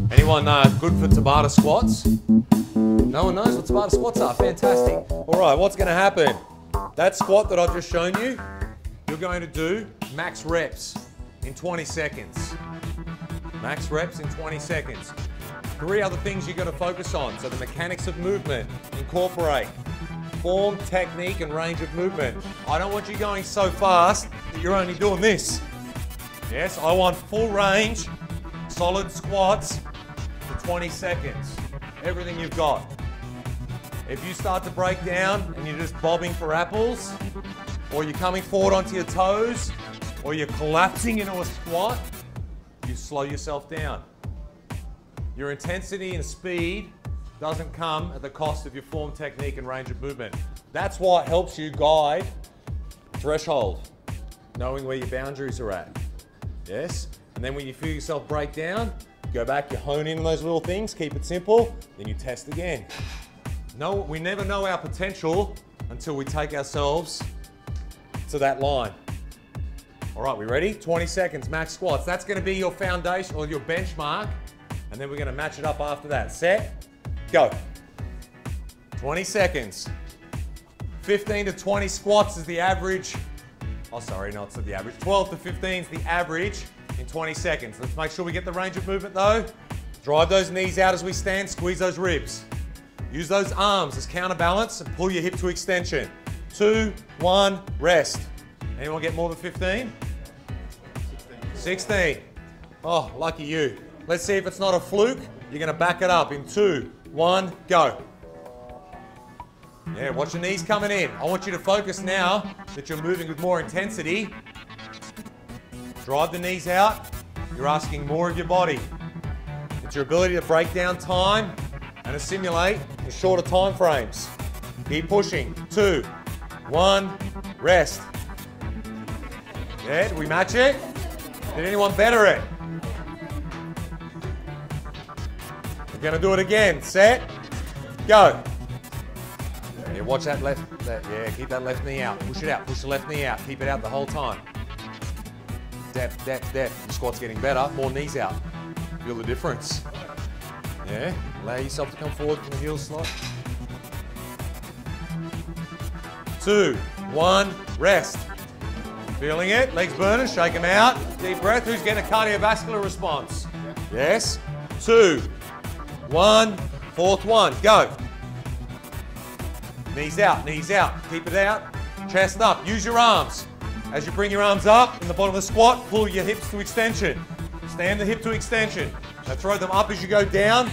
Anyone good for Tabata squats? No one knows what Tabata squats are. Fantastic. All right, what's going to happen? That squat that I've just shown you, you're going to do max reps in 20 seconds. Max reps in 20 seconds. 3 other things you're going to focus on. So the mechanics of movement, incorporate form, technique, and range of movement. I don't want you going so fast that you're only doing this. Yes, I want full range, solid squats for 20 seconds. Everything you've got. If you start to break down and you're just bobbing for apples, or you're coming forward onto your toes, or you're collapsing into a squat, you slow yourself down. Your intensity and speed doesn't come at the cost of your form, technique, and range of movement. That's what helps you guide threshold, knowing where your boundaries are at. Yes? And then when you feel yourself break down, go back, you hone in on those little things, keep it simple, then you test again. No, we never know our potential until we take ourselves to that line. All right, we ready? 20 seconds, max squats. That's gonna be your foundation or your benchmark, and then we're gonna match it up after that. Set, go. 20 seconds. 15 to 20 squats is the average. Oh, sorry, no, it's not the average. 12 to 15 is the average in 20 seconds. Let's make sure we get the range of movement though. Drive those knees out as we stand, squeeze those ribs. Use those arms as counterbalance and pull your hip to extension. 2, 1, rest. Anyone get more than 15? 16. Oh, lucky you. Let's see if it's not a fluke. You're gonna back it up in 2, 1, go. Yeah, watch your knees coming in. I want you to focus now that you're moving with more intensity. Drive the knees out. You're asking more of your body. It's your ability to break down time and assimilate in shorter time frames. Keep pushing. 2, 1, rest. Yeah, did we match it? Did anyone better it? We're gonna do it again. Set, go. Yeah, watch that left, yeah, keep that left knee out. Push it out, push the left knee out. Keep it out the whole time. Depth, depth, depth. Your squat's getting better, more knees out. Feel the difference. Yeah, allow yourself to come forward from the heels slot. 2, 1, rest. Feeling it, legs burning, shake them out. Deep breath, who's getting a cardiovascular response? Yes, 2, 1, fourth one, go. Knees out, keep it out. Chest up, use your arms. As you bring your arms up in the bottom of the squat, pull your hips to extension. Stand the hip to extension. Now throw them up as you go down.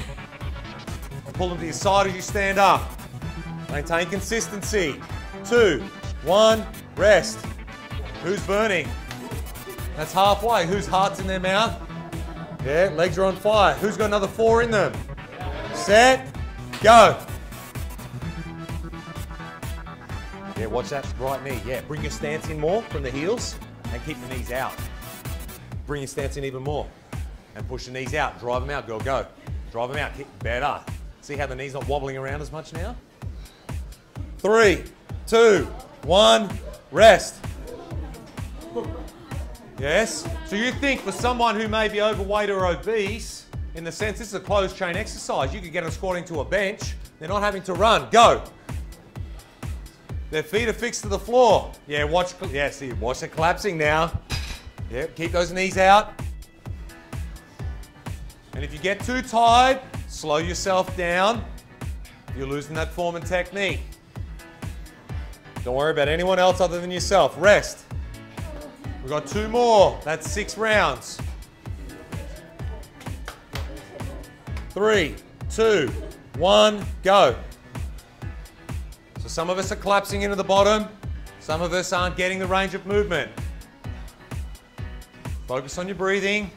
And pull them to your side as you stand up. Maintain consistency. 2, 1, rest. Who's burning? That's halfway. Whose heart's in their mouth? Yeah, legs are on fire. Who's got another 4 in them? Set, go. Yeah, watch that right knee. Yeah, bring your stance in more from the heels and keep the knees out. Bring your stance in even more and push the knees out. Drive them out, girl, go. Drive them out, keep better. See how the knee's not wobbling around as much now? 3, 2, 1, rest. Yes? So you think for someone who may be overweight or obese, in the sense this is a closed chain exercise, you could get them squatting to a bench, they're not having to run, go. Their feet are fixed to the floor. Yeah, watch, yeah, see, watch it collapsing now. Yeah, keep those knees out. And if you get too tired, slow yourself down. You're losing that form and technique. Don't worry about anyone else other than yourself. Rest. We've got 2 more. That's 6 rounds. 3, 2, 1, go. So some of us are collapsing into the bottom. Some of us aren't getting the range of movement. Focus on your breathing.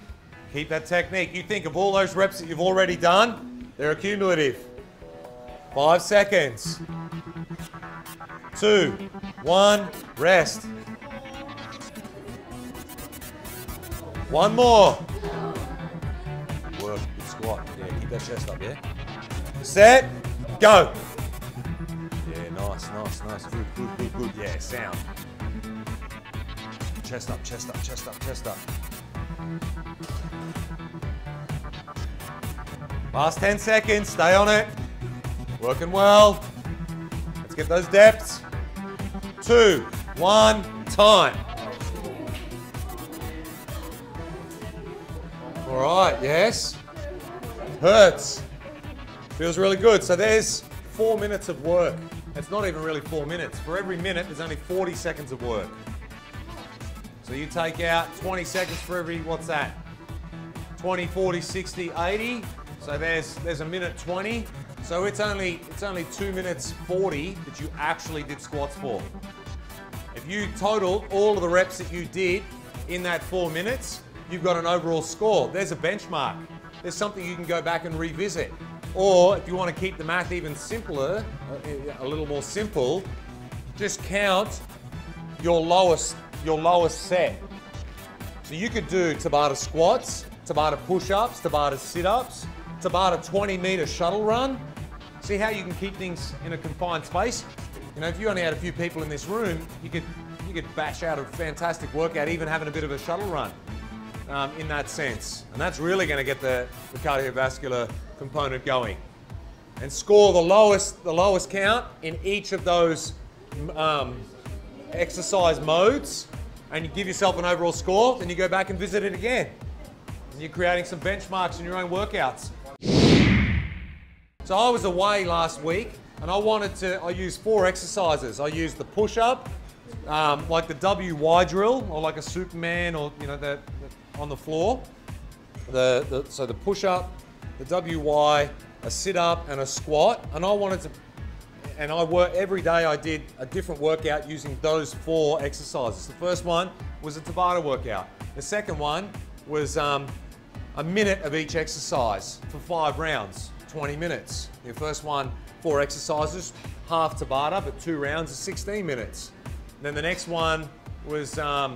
Keep that technique. You think of all those reps that you've already done, they're accumulative. 5 seconds. 2, 1, rest. 1 more. Work, good squat. Yeah, keep that chest up, yeah? Set, go. Yeah, nice, nice, nice. Good, good, good, good. Yeah, sound. Chest up, chest up, chest up, chest up. Last 10 seconds, stay on it. Working well. Let's get those depths. 2, 1, time. All right, yes. Hurts. Feels really good. So there's 4 minutes of work. It's not even really 4 minutes. For every minute, there's only 40 seconds of work. So you take out 20 seconds for every, what's that? 20, 40, 60, 80. So there's a minute 20. So it's only 2 minutes 40 that you actually did squats for. If you total all of the reps that you did in that 4 minutes, you've got an overall score. There's a benchmark. There's something you can go back and revisit. Or if you want to keep the math even simpler, a little more simple, just count your lowest set. So you could do Tabata squats, Tabata push-ups, Tabata sit-ups, Tabata 20-meter shuttle run. See how you can keep things in a confined space? You know, if you only had a few people in this room, you could bash out a fantastic workout, even having a bit of a shuttle run in that sense. And that's really going to get the cardiovascular component going. And score the lowest count in each of those exercise modes, and you give yourself an overall score, then you go back and visit it again. And you're creating some benchmarks in your own workouts. So I was away last week, and I used 4 exercises. I used the push-up, like the WY drill, or like a Superman, or you know, on the floor. So the push-up, the WY, a sit-up, and a squat. And every day I did a different workout using those 4 exercises. The first one was a Tibata workout. The second one was a minute of each exercise for 5 rounds, 20 minutes. The first one, 4 exercises, half Tabata, but 2 rounds is 16 minutes. And then the next one was, let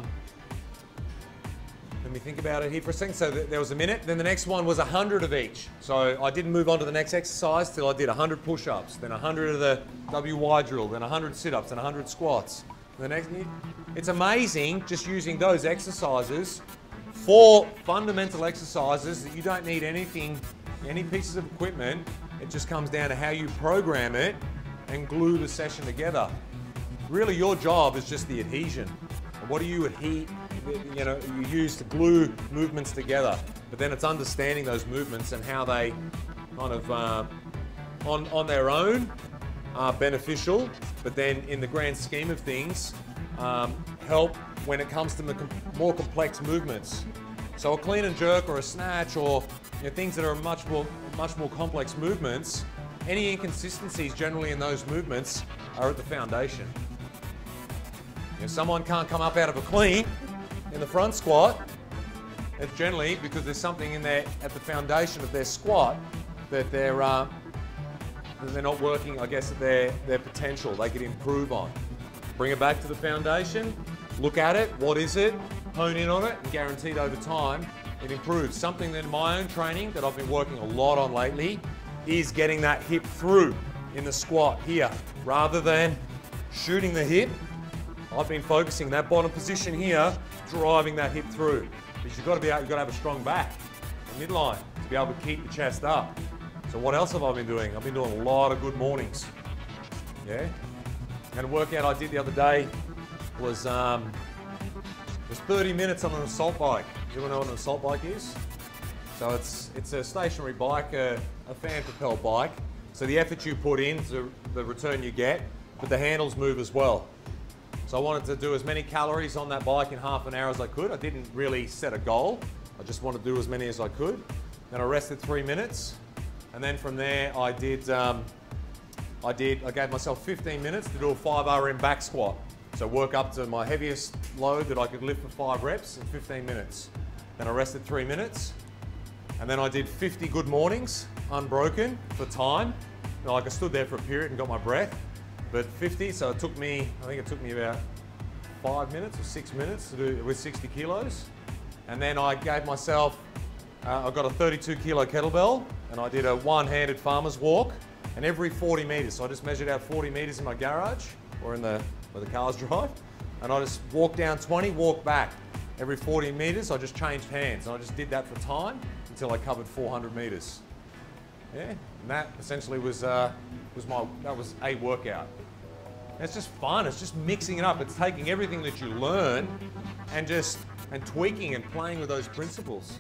me think about it here for a second. So there was a minute. Then the next one was 100 of each. So I didn't move on to the next exercise till I did 100 push-ups, then 100 of the WY drill, then 100 sit-ups, and 100 squats. It's amazing just using those exercises, 4 fundamental exercises that you don't need anything, any pieces of equipment. It just comes down to how you program it and glue the session together. Really, your job is just the adhesion. What do you you use to glue movements together? But then it's understanding those movements and how they kind of, on their own, are beneficial, but then in the grand scheme of things, help when it comes to more complex movements. So a clean and jerk or a snatch, or things that are much more complex movements, any inconsistencies generally in those movements are at the foundation. If someone can't come up out of a clean in the front squat, it's generally because there's something in there at the foundation of their squat that they're not working, I guess, at their potential. They could improve on. Bring it back to the foundation, look at it, what is it, hone in on it, and guaranteed over time it improves. Something that in my own training that I've been working a lot on lately is getting that hip through in the squat here. Rather than shooting the hip, I've been focusing that bottom position here, driving that hip through. Because you've got to have a strong back, a midline, to be able to keep the chest up. So what else have I been doing? I've been doing a lot of good mornings. Yeah. And a workout I did the other day was 30 minutes on an assault bike. You know what an assault bike is? So it's a stationary bike, a fan propelled bike. So the effort you put in is the return you get, but the handles move as well. So I wanted to do as many calories on that bike in half an hour as I could. I didn't really set a goal. I just wanted to do as many as I could. Then I rested 3 minutes. And then from there I gave myself 15 minutes to do a 5 RM back squat. So work up to my heaviest load that I could lift for 5 reps in 15 minutes. Then I rested 3 minutes. And then I did 50 good mornings, unbroken, for time. Like I stood there for a period and got my breath. But 50, so I think it took me about 5 minutes or 6 minutes to do it with 60 kilos. And then I gave myself, I got a 32 kilo kettlebell, and I did a one-handed farmer's walk, and every 40 meters. So I just measured out 40 meters in my garage, or in where the cars drive, and I just walked down 20, walked back. Every 40 meters, I just changed hands, and I just did that for time until I covered 400 meters. Yeah, and that essentially was a workout. And it's just fun. It's just mixing it up. It's taking everything that you learn and tweaking and playing with those principles.